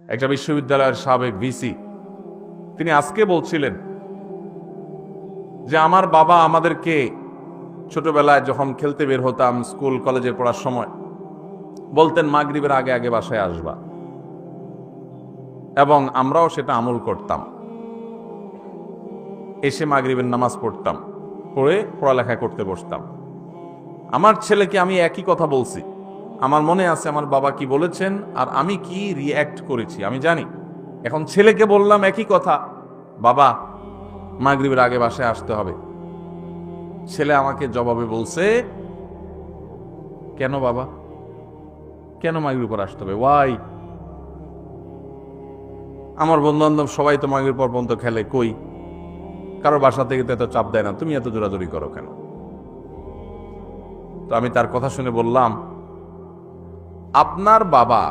একটা বিশ্ববিদ্যালয়ের সাবেক ভিসি, তিনি আজকে বলছিলেন যে আমার বাবা আমাদেরকে ছোটবেলায় যখন খেলতে বের হতাম, স্কুল কলেজে পড়ার সময় বলতেন মাগরিবের আগে আগে বাসায় আসবা, এবং আমরাও সেটা আমল করতাম। এসে মাগরিবের নামাজ পড়তাম, পড়ে পড়ালেখা করতে বসতাম। আমার ছেলেকে আমি একই কথা বলছি, আমার মনে আছে আমার বাবা কি বলেছেন আর আমি কি রিঅ্যাক্ট করেছি আমি জানি। এখন ছেলেকে বললাম একই কথা, বাবা মাগরিবের আগে বাসায় আসতে হবে। ছেলে আমাকে জবাবে বলছে, কেন বাবা, কেন মাগরিব পর আসতে হবে, ওয়াই? আমার বন্ধু বান্ধব সবাই তো মাগরিব পর পর্যন্ত খেলে, কই কারো বাসা থেকে তো এত চাপ দেয় না, তুমি এত জোরাজোরি করো কেন? তো আমি তার কথা শুনে বললাম, আপনার বাবা,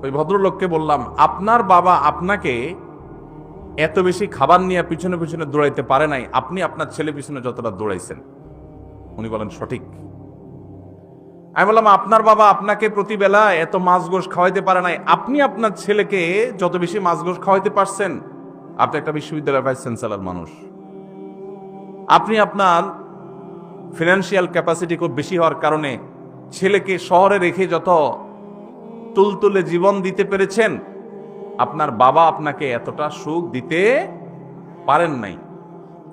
ওই ভদ্রলোককে বললাম, আপনার বাবা আপনাকে এত বেশি খাবার নিয়ে পিছনে পিছনে দৌড়াইতে পারে নাই, আপনি আপনার ছেলে পিছনে যতটা দৌড়াইছেন। উনি বলেন সঠিক। আমি বললাম, আপনার বাবা আপনাকে প্রতিবেলা এত মাছ গোশ খাওয়াইতে পারে নাই, আপনি আপনার ছেলেকে যত বেশি মাছ গোশ খাওয়াইতে পারছেন। আপনি একটা বিশ্ববিদ্যালয়ের ভাইস চ্যান্সেলর মানুষ, আপনি আপনার ফিনান্সিয়াল ক্যাপাসিটি খুব বেশি হওয়ার কারণে ছেলেকে শহরে রেখে যত তুলতুলে জীবন দিতে পেরেছেন, আপনার বাবা আপনাকে এতটা সুখ দিতে পারেন নাই।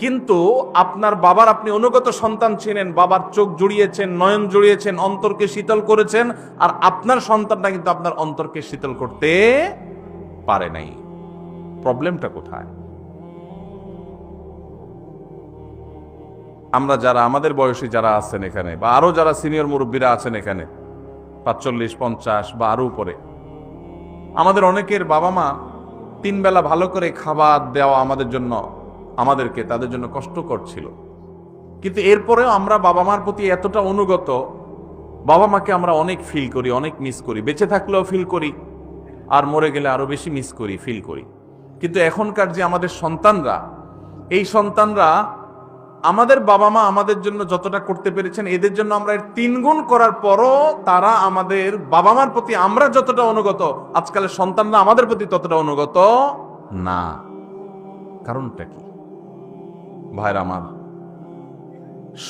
কিন্তু আপনার বাবার আপনি অনুগত সন্তান ছিলেন, বাবার চোখ জুড়িয়েছেন, নয়ন জুড়িয়েছেন, অন্তরকে শীতল করেছেন, আর আপনার সন্তানটা কিন্তু আপনার অন্তরকে শীতল করতে পারে নাই। প্রবলেমটা কোথায়? আমরা যারা আমাদের বয়সী যারা আছেন এখানে, বা আরো যারা সিনিয়র মুরব্বীরা আছেন এখানে 45, 50 বা আরো উপরে, আমাদের অনেকের বাবা মা 3 বেলা ভালো করে খাবার দেওয়া আমাদের জন্য, আমাদেরকে তাদের জন্য কষ্টকর ছিল। কিন্তু এরপরেও আমরা বাবা মার প্রতি এতটা অনুগত, বাবা মাকে আমরা অনেক ফিল করি, অনেক মিস করি, বেঁচে থাকলেও ফিল করি, আর মরে গেলে আরো বেশি মিস করি, ফিল করি। কিন্তু এখনকার যে আমাদের সন্তানরা, এই সন্তানরা আমাদের বাবা মা আমাদের জন্য যতটা করতে পেরেছেন, এদের জন্য আমরা এর 3 গুণ করার পরও তারা আমাদের বাবা মার প্রতি আমরা যতটা অনুগত, আজকালের সন্তানরা আমাদের প্রতি ততটা অনুগত না। কারণটা কি ভাইরা আমার?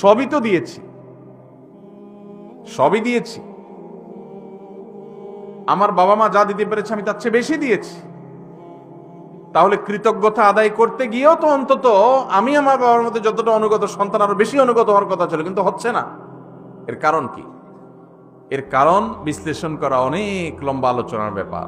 সবই তো দিয়েছি, সবই দিয়েছি। আমার বাবা মা যা দিতে পেরেছে আমি তার চেয়ে বেশি দিয়েছি। তাহলে কৃতজ্ঞতা আদায় করতে গিয়েও তো অন্তত আমি আমার বাবার মধ্যে যতটা অনুগত, সন্তান আরো বেশি অনুগত হওয়ার কথা ছিল, কিন্তু হচ্ছে না। এর কারণ কি? এর কারণ বিশ্লেষণ করা অনেক লম্বা আলোচনার ব্যাপার।